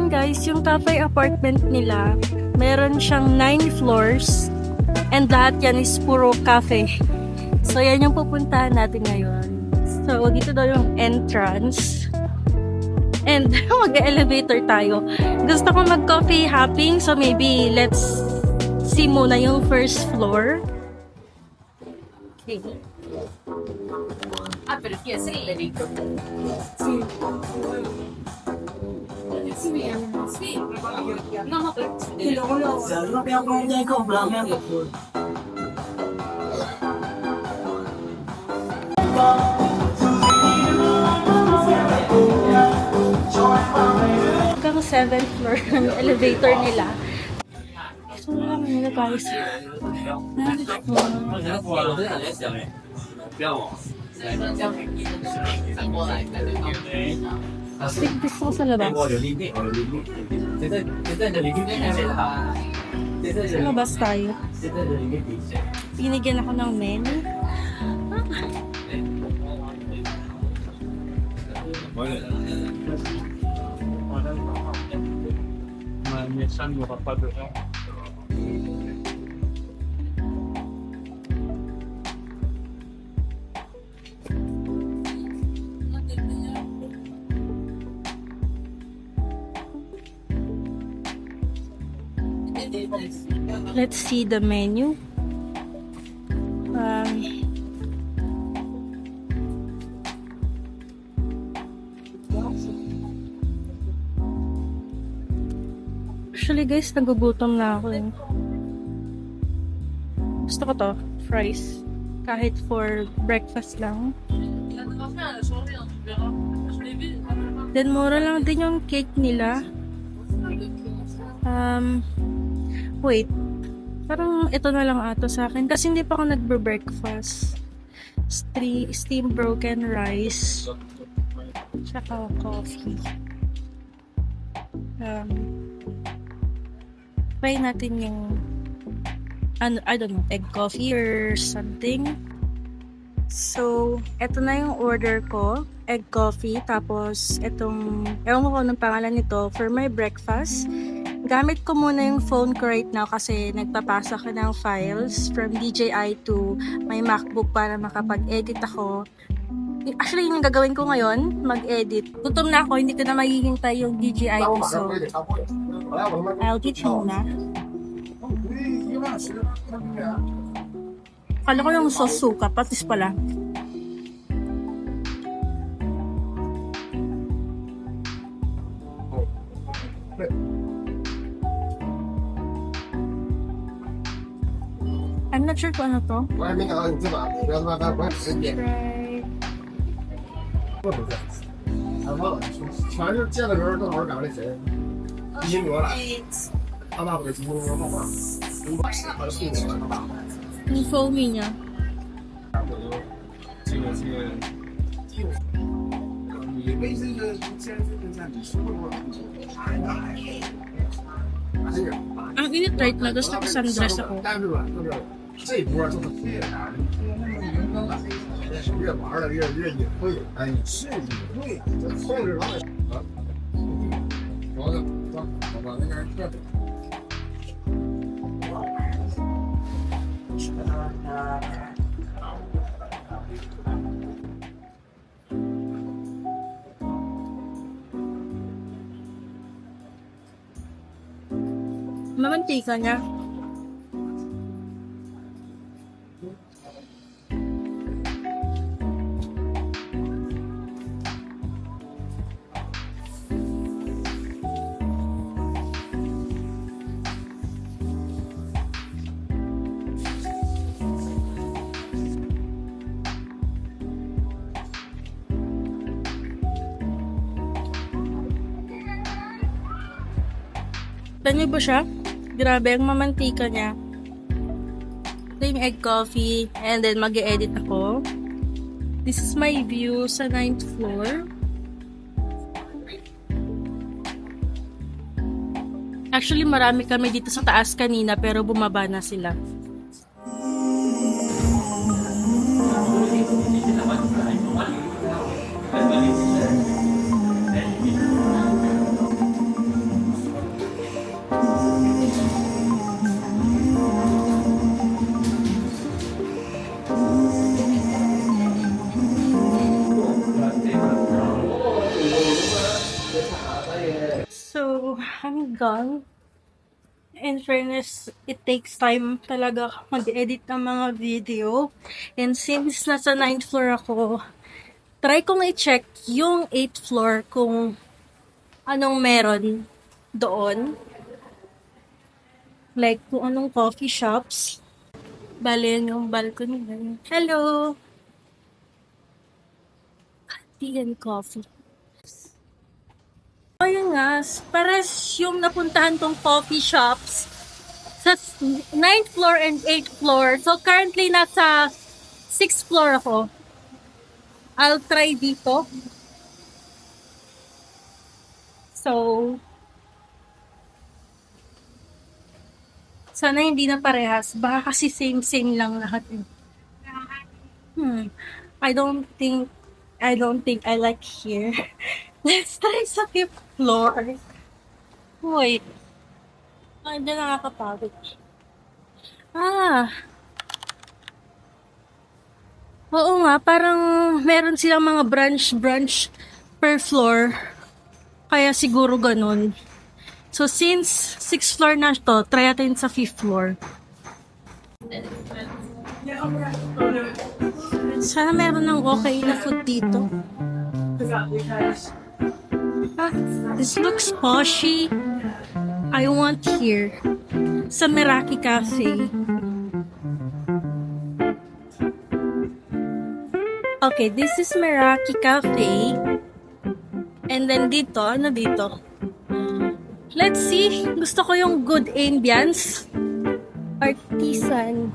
yan guys, yung cafe apartment nila, meron siyang 9 floors and lahat yan is puro cafe. So yan yung pupuntahan natin ngayon. So dito daw yung entrance. And mag-elevator tayo. Gusto ko mag-coffee hopping, so maybe let's see muna yung first floor. Okay. Ah, pero ¿qué es el elevator? Sí. Sí. No, no, pero... Hanggang 7th floor ng elevator nila. So, lang nila guys. Gusto ko sa labas. Sa labas tayo. Binigyan ako ng menu. Let's see the menu. Actually guys, nagugutom na ako eh. Gusto ko to, fries. Kahit for breakfast lang. Then mura lang din yung cake nila. Wait. Parang ito na lang ato sa akin. Kasi hindi pa ako nagbe-breakfast. Steamed broken rice. Tsaka coffee. Try natin yung I don't know, egg coffee or something. So, eto na yung order ko. Egg coffee. Tapos, etong, ewan ko ng pangalan nito, for my breakfast. Gamit ko muna yung phone ko right now kasi nagpapasa ko ng files from DJI to my MacBook para makapag-edit ako. Actually, yung gagawin ko ngayon, mag-edit. Gutom na ako, hindi ko na maghihintay yung DJI ko. So, I'll get muna. Kala ko yung sauce suka, patis pala. I'm not sure kung ano to. Try. 全是见的人正好赶上谁，一心罗来，他爸不得出国吗？他送我他爸。 Yung foamy niya. 你微信的先生在你说过，Ang init right na, gusto ko sundress ako. 但是吧，就是这波就是越打越玩的越隐晦，哎，是隐晦，这控制老啊，主要是我把那个人撤掉。 Mamantika niya. Tanyo ba siya? Grabe, ang mamantika niya. Ito yung egg coffee. And then, mag-e-edit ako. This is my view sa 9th floor. Actually, marami kami dito sa taas kanina, pero bumaba na sila. in fairness, it takes time talaga mag-edit ng mga video. And since nasa 9th floor ako, try kong i-check yung 8th floor kung anong meron doon. Like, kung anong coffee shops. Bale, yun yung balcony na yun. Hello! Tea and coffee. Ayun nga, pares yung napuntahan tong coffee shops sa 9th floor and 8th floor. So, currently nasa 6th floor ako. I'll try dito. So, sana hindi na parehas. Baka kasi same-same lang lahat. I don't think I like here. Let's try sa 5th floor. Wait. Ay, hindi nakakapagod. Oo nga, parang meron silang mga branch per floor. Kaya siguro ganun. So, since 6th floor na to, try natin sa 5th floor. Sana meron ng okay na food dito. This looks poshy. I want here. Sa Meraki Cafe. Okay, this is Meraki Cafe. And then dito, ano dito? Let's see. Gusto ko yung good ambience. Artisan.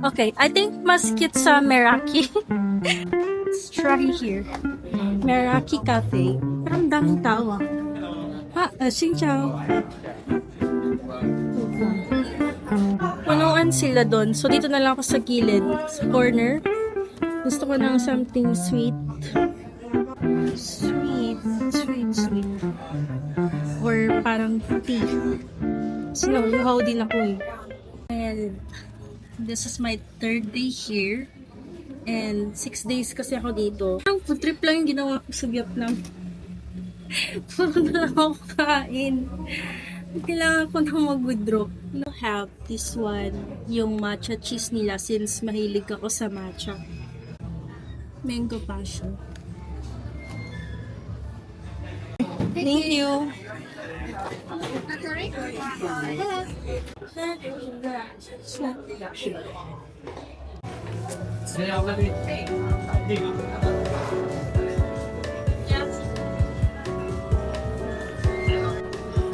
Okay, I think mas cute sa Meraki. Let's try here. Meraki Cafe. Parang daming tao ah. Xin chào. Punuan sila doon. So, dito na lang ako sa gilid. Sa corner. Gusto ko ng something sweet. Sweet. Or parang tea. So, luhaw din ako eh. And this is my 3rd day here. And 6 days kasi ako dito. Ang food trip lang yung ginawa ko sa Vietnam. Puro na lang ako kain. Kailangan ko na mag-withdraw. I have this one, yung matcha cheese nila since mahilig ako sa matcha. Mango passion. Thank you.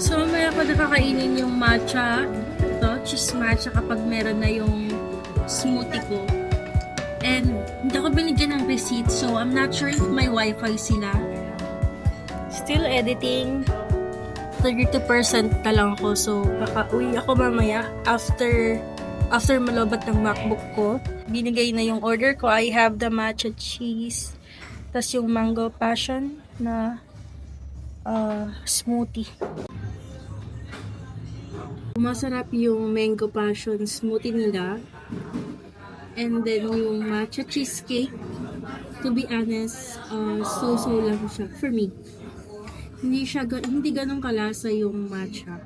So, mamaya ko nakakainin yung matcha. Ito, cheese matcha kapag meron na yung smoothie ko. And, hindi ako binigyan ng receipt. So, I'm not sure if may wifi sila. Still editing. 32% na lang ako. So, kaka-uwi ako mamaya after malobat ng MacBook ko. Binigay na yung order ko. I have the matcha cheese. Tas yung mango passion na smoothie. Masarap yung mango passion smoothie nila. And then yung matcha cheesecake. To be honest, so lang siya for me. Hindi ganun kalasa yung matcha.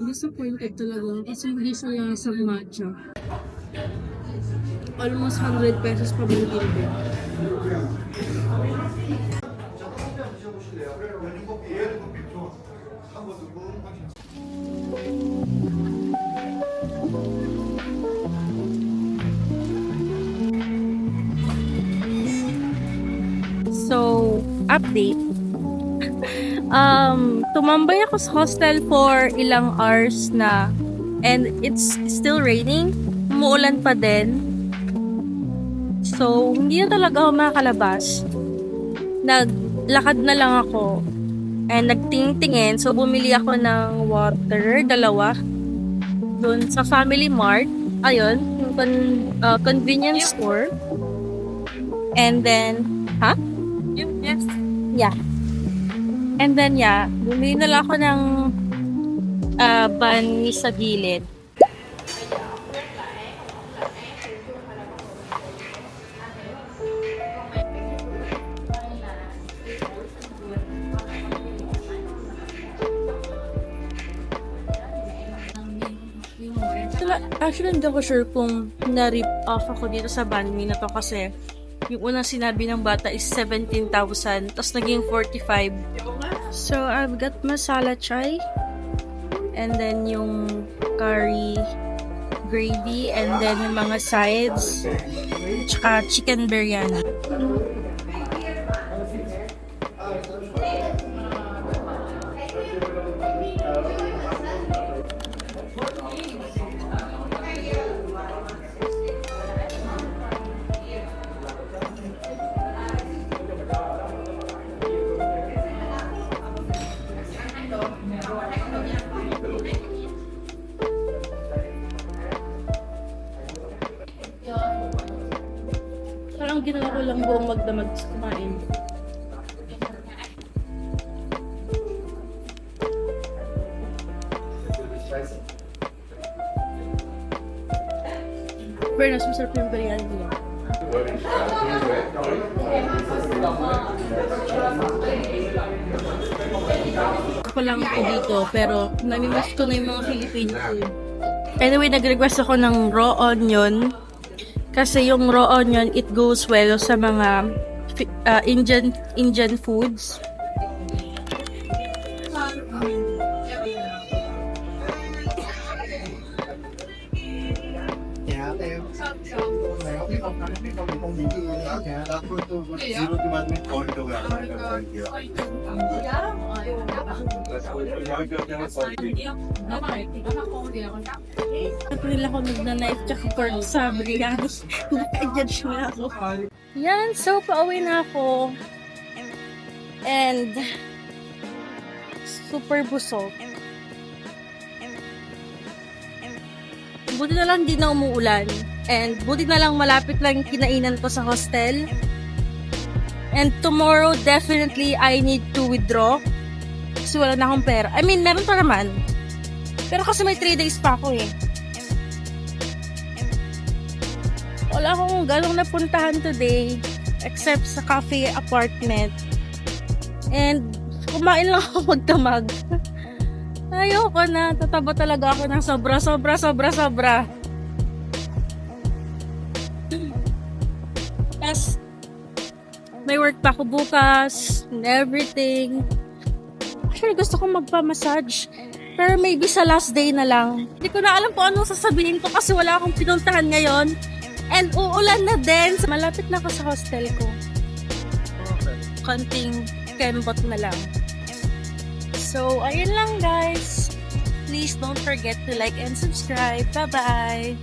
Disappointed talaga kasi hindi siya lasang matcha. Almost 100 pesos pa bilhin ko. So, update. Tumambay ako sa hostel for ilang hours na and it's still raining. Umuulan pa din. So, hindi na talaga ako makakalabas. Naglakad na lang ako and nagtingin-tingin. So, bumili ako ng water, 2 doon sa Family Mart. Ayun, yung convenience store. And then, yes. Yeah. And then, bumili na lang ako ng bani sa gilid. Actually, hindi ako sure kung na-rip off ako dito sa banh mi na to kasi yung unang sinabi ng bata is 17,000 tapos naging 45. So, I've got masala chai and then yung curry gravy and then yung mga sides tsaka chicken biryani. Parang ginawa ko lang buong magdamag sa kumain. Fairness, masarap yung biryani nila. Ako lang ako dito, pero namimiss ko na yung mga Philippine food. Anyway, nag-request ako ng raw onion. Kasi yung raw onion, it goes well sa mga Indian foods. April ako nagna-knife tsaka pork sa biryani. Naka-judge mo na ako. Yan, so pauwi na ako. And super busog. Buti na lang di na umuulan. And buti na lang malapit lang kinainan ko sa hostel. And tomorrow, definitely, I need to withdraw. Kasi wala na akong pera. I mean, meron pa naman. Pero kasi may 3 days pa ako eh. Wala akong ganong napuntahan today. Except sa cafe apartment. And kumain lang ako magdamag. Ayoko na. Tataba talaga ako ng sobra. Tapos, may work pa ako bukas and everything. Actually, gusto kong magpa-massage. Pero maybe sa last day na lang. Hindi ko na alam kung anong sasabihin ko kasi wala akong pinuntahan ngayon. And uulan na din. Malapit na ako sa hostel ko. Konting kembot na lang. So, ayun lang guys. Please don't forget to like and subscribe. Bye-bye!